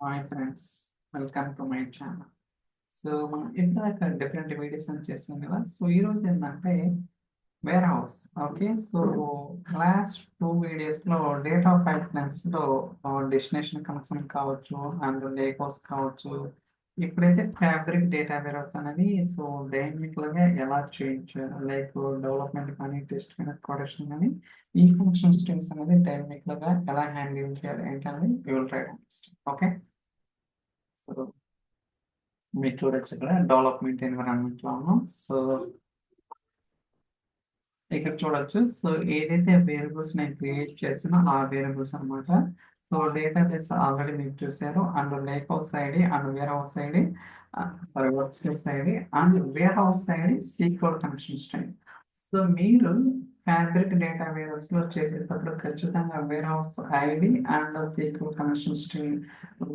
Hi friends, welcome to my channel. So మనం ఇందాక different videos అని చేస్తాం కదా. సో ఈరోజు ఏంటంటే warehouse. Okay, so last 2 వీడియోస్లో డేటా పైప్లైన్స్లో డెస్టినేషన్ కనెక్షన్ కావచ్చు అండ్ లేక్ హౌస్ కావచ్చు. ఇప్పుడైతే ఫ్యాబ్రిక్ డేటా వేర్ హౌస్ అనేది సో డైనమిక్గా ఎలా చేంజ్ లైక్ డెవలప్మెంట్ కానీ టెస్ట్ కానీ ప్రొడక్షన్ కానీ ఈ ఫంక్షన్ స్ట్రింగ్స్ అనేది డైనమిక్గా ఎలా హ్యాండిల్ చేయాలి ఏంటనేది will try to understand. Okay, so మీరు చూడొచ్చు ఇక్కడ డెవలప్మెంట్ ఎన్విరాన్మెంట్ లో ఉన్నాం. సో ఇక్కడ చూడొచ్చు. సో ఏదైతే వేరియబుల్స్ నేను క్రియేట్ చేసినా ఆ వేరియబుల్స్ అన్నమాట. సో డేటాబేస్ ఆల్రెడీ మీరు చూసారు. And lakehouse ID and warehouse ID, sorry workspace ID and warehouse ID SQL connection string. So మీరు ఫ్యాబ్రిక్ డేటా వేర్స్ లో చేసేటప్పుడు ఖచ్చితంగా warehouse ID and SQL connection string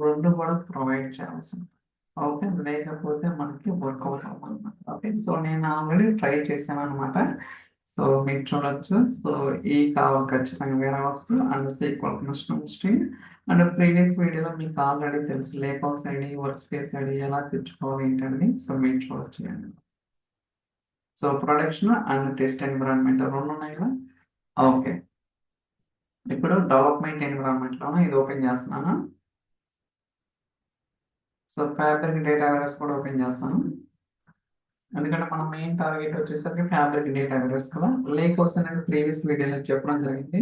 రెండు కూడా provide చేయాల్సింది. Okay, లేకపోతే మనకి work out అవ్వనమాట. ఓకే, సో నేను ఆల్రెడీ ట్రై చేశాను అనమాట. సో మీరు చూడొచ్చు. సో ఈ కావాలి ఖచ్చితంగా warehouse and SQL connection string. And previous వీడియోలో మీకు ఆల్రెడీ తెలుసు lake house ID workspace ID ఎలా తెచ్చుకోవాలి ఏంటండి. సో మీరు చూడొచ్చు అండి. So production and test environment రెండు ఉన్నాయి కదా. ఓకే, ఇప్పుడు డెవలప్మెంట్ ఎన్విరాన్మెంట్ లోనే ఇది ఓపెన్ చేస్తున్నాను. సో ఫ్యాబ్రిక్ డేటా వేర్స్ కూడా ఓపెన్ చేస్తాను. ఎందుకంటే మన మెయిన్ టార్గెట్ వచ్చేసరికి ఫ్యాబ్రిక్ డేటా వేర్స్ కదా. లేక్ హౌస్ అనేది ప్రీవియస్ వీడియోలో చెప్పడం జరిగింది.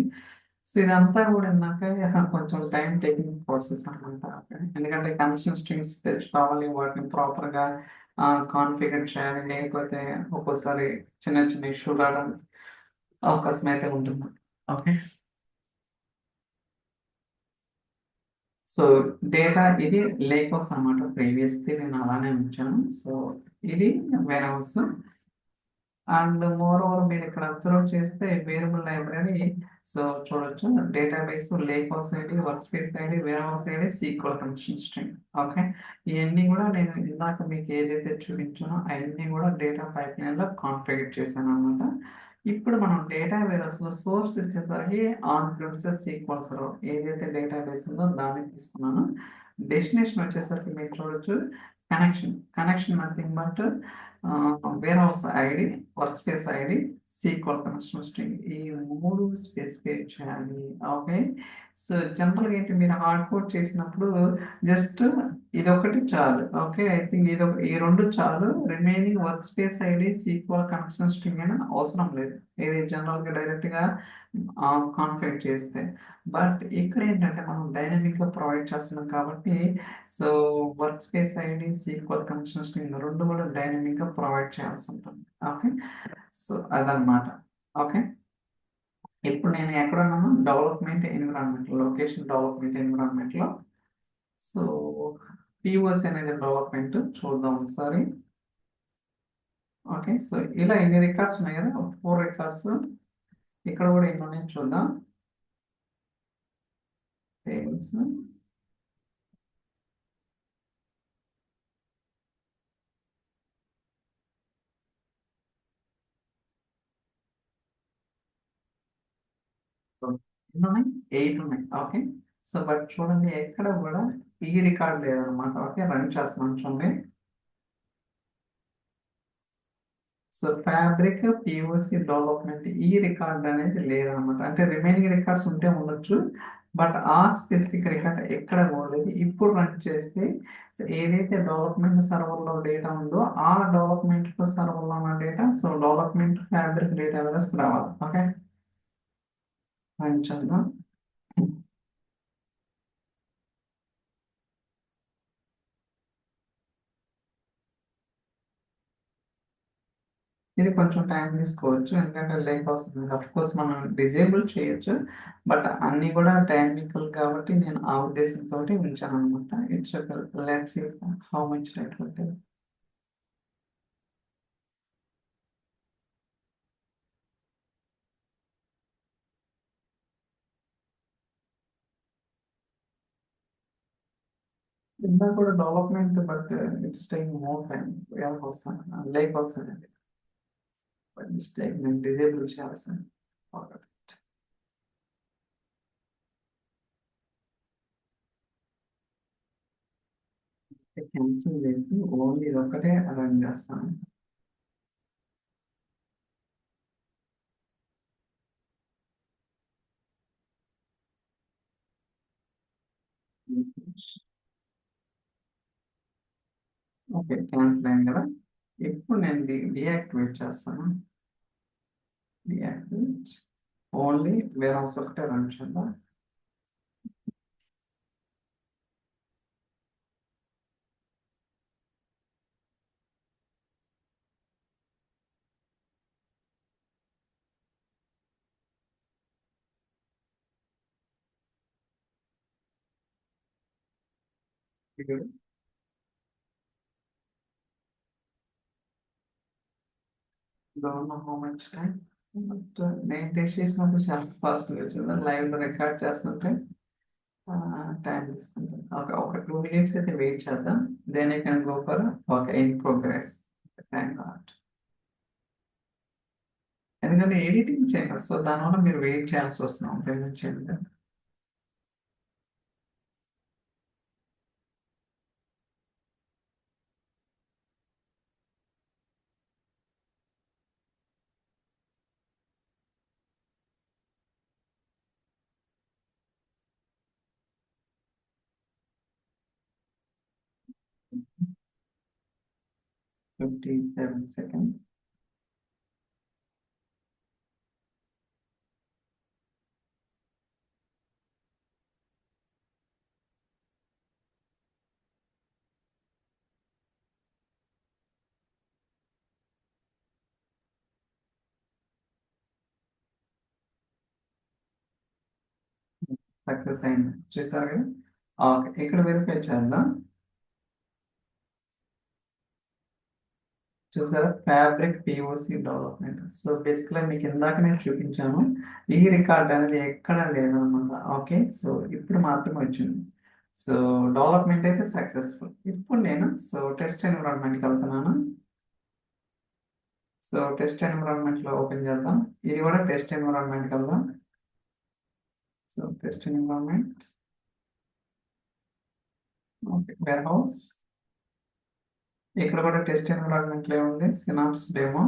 సో ఇదంతా కూడా ఏంటంటే కొంచెం టైం టేకింగ్ ప్రాసెస్ అనమాట. ఎందుకంటే కనెక్షన్ స్ట్రింగ్స్ తెచ్చుకోవాలి, వాటిని ప్రాపర్గా కాన్ఫిగర్ చేయాలి, లేకపోతే ఒక్కోసారి చిన్న చిన్న ఇష్యూ రావడం అవకాశం అయితే ఉంటుంది. ఓకే, సో డేటా ఇది లేక్ హౌస్ అనమాట. ప్రీవియస్ది నేను అలానే ఉంచాను. సో ఇది warehouse. And moreover మీరు ఇక్కడ అబ్జర్వ్ చేస్తే వేరియబుల్ లైబ్రరీ. సో చూడొచ్చు database lakehouse ID workspace ID warehouse ID SQL connection string. Okay, ఇవన్నీ కూడా నేను ఇందాక మీకు ఏదైతే చూపించానో అవన్నీ కూడా డేటా పైప్లైన్ లో కాన్ఫిగర్ చేశాను అనమాట. ఇప్పుడు మనం డేటా వేరస్ లో సోర్స్ వచ్చేసరికి ఆన్ ప్రిన్సెస్ సీక్వల్ సర్వర్ ఏదైతే డేటాబేస్ ఉందో దాన్ని తీసుకున్నాను. డెస్టినేషన్ వచ్చేసరికి మీరు చూడొచ్చు connection nothing but warehouse ID workspace ID SQL connection string ఈ మూడు స్పెసిఫై చేయాలి. ఓకే, సో జనరల్గా ఏంటి మీరు హార్డ్ కోడ్ చేసినప్పుడు జస్ట్ ఇదొకటి చాలు. ఓకే, ఐ థింక్ ఈ రెండు చాలు. Remaining workspace ID SQL connection string అయినా అవసరం లేదు. ఇది జనరల్గా డైరెక్ట్గా కాన్ఫిగర్ చేస్తే. బట్ ఇక్కడ ఏంటంటే మనం డైనమిక్గా ప్రొవైడ్ చేస్తున్నాం కాబట్టి so workspace ID SQL connection string రెండు కూడా డైనమిక్గా ప్రొవైడ్ చేయాల్సి ఉంటుంది. ఓకే, సో అదనమాట. ఓకే, ఇప్పుడు నేను ఎక్కడ ఉన్నాను డెవలప్మెంట్ ఎన్విరాన్మెంట్ లొకేషన్ డెవలప్మెంట్ ఎన్విరాన్మెంట్లో. సో పిఓసి అనేది డెవలప్మెంట్ చూద్దాం ఒకసారి. ఓకే, సో ఇలా ఎన్ని రికార్డ్స్ ఉన్నాయి కదా, 4 రికార్డ్స్. ఇక్కడ కూడా ఎన్ని ఉన్నాయి చూద్దాం. టేబుల్స్ ఎన్ని ఉన్నాయి, 8 ఉన్నాయి. ఓకే, సో బట్ చూడండి ఎక్కడ కూడా ఈ రికార్డ్ లేదనమాట. ఓకే, రన్ చేస్తున్నాం చూడండి. సో ఫ్యాబ్రిక్ పిఓసి డెవలప్మెంట్ ఈ రికార్డ్ అనేది లేదనమాట. అంటే రిమైనింగ్ రికార్డ్స్ ఉంటే ఉండొచ్చు, బట్ ఆ స్పెసిఫిక్ రికార్డ్ ఎక్కడ పోలేదు. ఇప్పుడు రన్ చేస్తే ఏదైతే డెవలప్మెంట్ సర్వర్లో డేటా ఉందో ఆ డెవలప్మెంట్ సర్వర్లో ఉన్న data so development fabric data వేస్ రావాలి. ఓకే, రన్ చేద్దాం. ఇది కొంచెం టైం తీసుకోవచ్చు, ఎందుకంటే లేక్ వస్తుంది. అఫ్ కోర్స్ మనం డిజేబుల్ చేయొచ్చు, బట్ అన్ని కూడా డైనమికల్ కాబట్టి నేను ఆ ఉద్దేశంతో ఉంచాను అనమాట. It's let's see how much right ఉంటుంది. ఇందాక కూడా development, but it's take more time. ఎలా వస్తాను లేక్ వస్తుంది, బట్ మిస్టేక్ నేను డిజేబుల్ చేయాల్సింది. క్యాన్సిల్ చేసి ఓన్లీ ఇది ఒక్కటే రన్ చేస్తాను. ఓకే, క్యాన్సిల్ అయింది కదా. ఇప్పుడు నేను డియాక్టివేట్ చేస్తాను. డియాక్టివేట్ ఓన్లీ వేర్ హౌస్ ఒకటే రన్ చేద్దాం. ఇక్కడ don't know how much time, but నేను టెస్ట్ చేసినప్పుడు చాలా ఫాస్ట్ వచ్చింది. లైవ్ లో రికార్డ్ చేస్తుంటే టైం తీసుకుంటాం. ఒక 2 minutes అయితే వెయిట్ చేద్దాం. Then I can go for okay in progress. Thank God. ఎందుకంటే ఎడిటింగ్ చేయాలి, సో దానివల్ల మీరు వెయిట్ చేయాల్సి వస్తున్నాం పేమెంట్ చేయండి. 57 seconds. సక్సెస్ అయింది చూసారు కదా. ఓకే, ఇక్కడ వెరిఫై చేద్దాం. చూసారా, ఫ్యాబ్రిక్ పిఓసి డెవలప్మెంట్. సో బేసిక్గా మీకు ఇందాక నేను చూపించాను, ఈ రికార్డ్ అనేది ఎక్కడ లేదన్నమాట. ఓకే, సో ఇప్పుడు మాత్రమే వచ్చింది. సో డెవలప్మెంట్ అయితే సక్సెస్ఫుల్. ఇప్పుడు నేను టెస్ట్ ఎన్విరాన్మెంట్కి వెళ్తున్నాను. సో టెస్ట్ ఎన్విరాన్మెంట్ లో ఓపెన్ చేద్దాం. ఇది కూడా టెస్ట్ ఎన్విరాన్మెంట్ వెళ్దాం. So test environment, okay, warehouse. ఇక్కడ కూడా టెస్ట్ ఎన్విరాన్మెంట్ లో ఉంది synapse demo.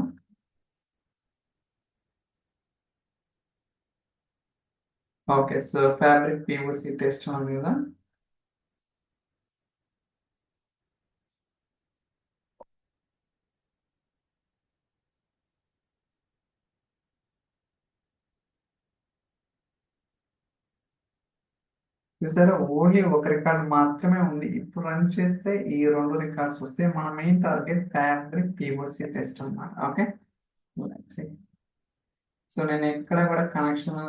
Okay, so fabric POC test ఉంది కదా. చూసారా, ఓన్లీ ఒక రికార్డ్ మాత్రమే ఉంది. ఇప్పుడు రన్ చేస్తే ఈ 2 రికార్డ్స్ వస్తే మన main target fabric POC test అన్నమాట. ఓకే, సో నేను ఎక్కడ కూడా కనెక్షన్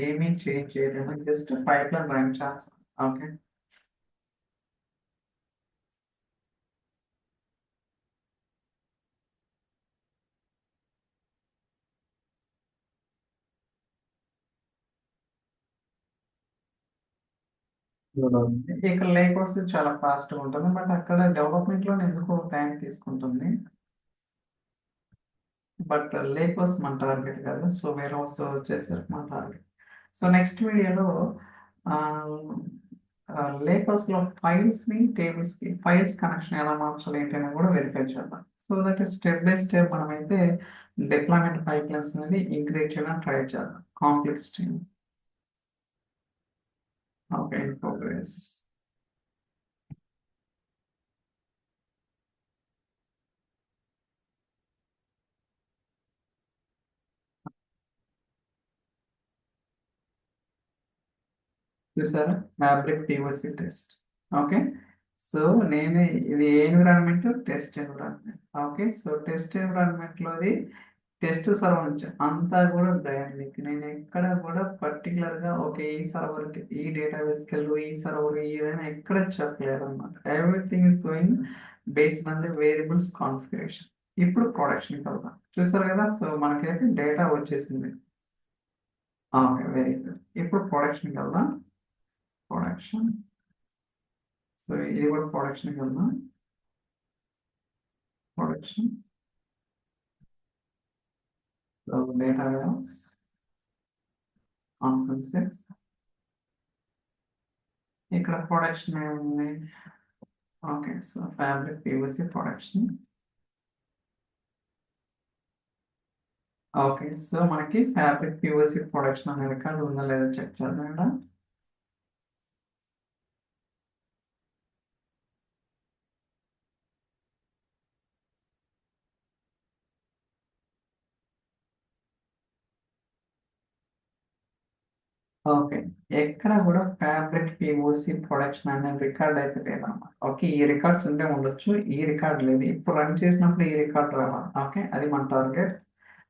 ఏమీ చేంజ్ చేయలేదు, జస్ట్ పైప్లైన్ రన్ చేస్తాను. ఓకే, ఇక్కడ లేక్ వస్తే చాలా ఫాస్ట్ గా ఉంటుంది, బట్ అక్కడ డెవలప్మెంట్ లో ఎందుకు టైం తీసుకుంటుంది. బట్ లేక్ హౌస్ మన టార్గెట్ కదా, సో వేరే హౌస్ వచ్చేసరికి మన టార్గెట్. సో నెక్స్ట్ వీడియోలో లేక్ హౌస్ లో ఫైల్స్ ని టేబుల్స్ కి ఫైల్స్ కనెక్షన్ ఎలా మార్చాలి ఏంటి అని కూడా వెరిఫై చేద్దాం. So that step by step మనం అయితే డిప్లాయ్మెంట్ పైప్లైన్స్ అనేది ఇంక్రీజ్ చేయడానికి ట్రై చేద్దాం. Complex team. Okay, in progress. చూసారా, fabric POC test. Okay, so నేను ఇది ఏ environment, test environment. Okay, so test environment లోది test server నుంచి అంతా కూడా డైనమిక్. నేను ఎక్కడ కూడా పర్టికులర్ గా ఓకే ఈ సర్వర్ ఈ డేటాబేస్కి వెళ్ళు, ఈ సర్వర్ ఏదైనా ఎక్కడ చెప్పలేదు అనమాట. Everything is going based on the variables configuration. ఇప్పుడు ప్రొడక్షన్కి వెళ్దాం. చూసారు కదా, సో మనకైతే డేటా వచ్చేసింది. Okay, very good. ఇప్పుడు ప్రొడక్షన్కి వెళ్దాం. ప్రొడక్షన్, సో ఇది కూడా ప్రొడక్షన్కి వెళ్దాం. Production, so data warehouse on premises. ఇక్కడ ప్రొడక్షన్ ఏముంది, okay. So fabric POC production. Okay. So మనకి ఫ్యాబ్రిక్ పీవీసీ ప్రొడక్షన్ అనే రికార్డు ఉందా లేదా చెక్ చేద్దాం ఇక్కడ. ఓకే. ఎక్కడ కూడా ఫ్యాబ్రిక్ పీఓసి ప్రొడక్షన్ అనే రికార్డ్ అయితే లేదన్నమాట. ఓకే. ఈ రికార్డ్స్ ఉంటే ఉండొచ్చు, ఈ రికార్డ్ లేదు. ఇప్పుడు రన్ చేసినప్పుడు ఈ రికార్డ్ రావాలి. ఓకే, అది మన టార్గెట్.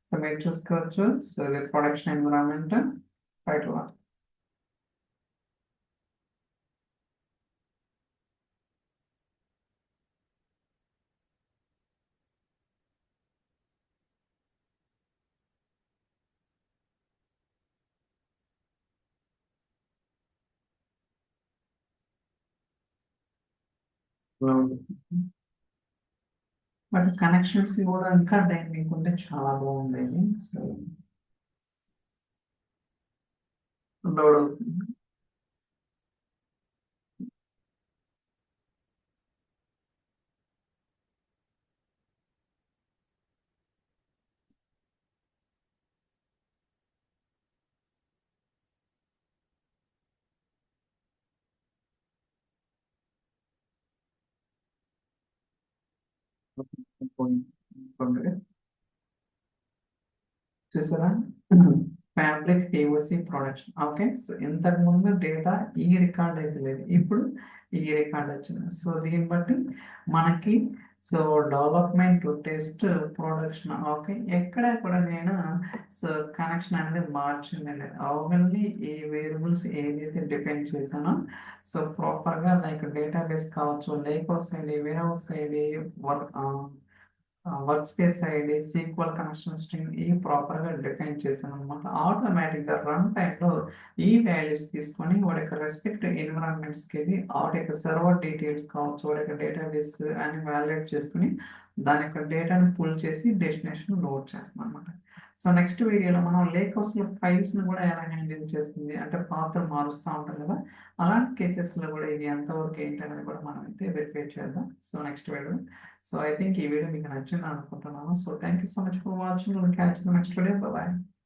సో మీరు చూసుకోవచ్చు. సో ఇది production environment title 1. But connections కూడా ఇంకా డైనమిక్ ఉంటే చాలా బాగుండేది. సో లోడ్ అవుతుంది. చూసారా, fabric POC production. Okay. So ఇంతకు ముందు డేటా ఈ రికార్డ్ అయితే లేదు, ఇప్పుడు ఈ రికార్డ్ వచ్చింది. సో దీన్ని బట్టి మనకి so development test production. Okay. ఎక్కడ కూడా నేను సో కనెక్షన్ అనేది మార్చింది లేదు. ఓన్లీ ఈ వేరియబుల్స్ ఏదైతే డిపెండ్ చేశానో సో ప్రాపర్గా లైక్ డేటాబేస్ కావచ్చు, lakehouse ID, warehouse ID, work workspace ID, SQL connection string ఈ ప్రాపర్గా డిఫైన్ చేశాను అనమాట. ఆటోమేటిక్గా రన్ టైంలో ఈ వాల్యూస్ తీసుకొని వాడి యొక్క రెస్పెక్ట్ ఎన్విరాన్మెంట్స్కి వెళ్ళి వాటి యొక్క సర్వర్ డీటెయిల్స్ కావచ్చు, వాడి యొక్క డేటాబేస్ అని వ్యాలిడేట్ చేసుకుని దాని యొక్క డేటాను పుల్ చేసి డెస్టినేషన్ లోడ్ చేస్తాం అనమాట. సో నెక్స్ట్ వీడియోలో మనం లేక్ హౌస్లో ఫైల్స్ని కూడా ఎలా హ్యాండిల్ చేస్తుంది అంటే పాత్రలు మారుస్తూ ఉంటాం కదా, అలాంటి కేసెస్లో కూడా ఇది ఎంతవరకు ఏంటి అనేది కూడా మనం అయితే వెరిఫై చేద్దాం. So next video. So I think ఈ వీడియో మీకు నచ్చింది అనుకుంటున్నాను. So thank you so much for watching. We'll catch you in the next video. Bye bye.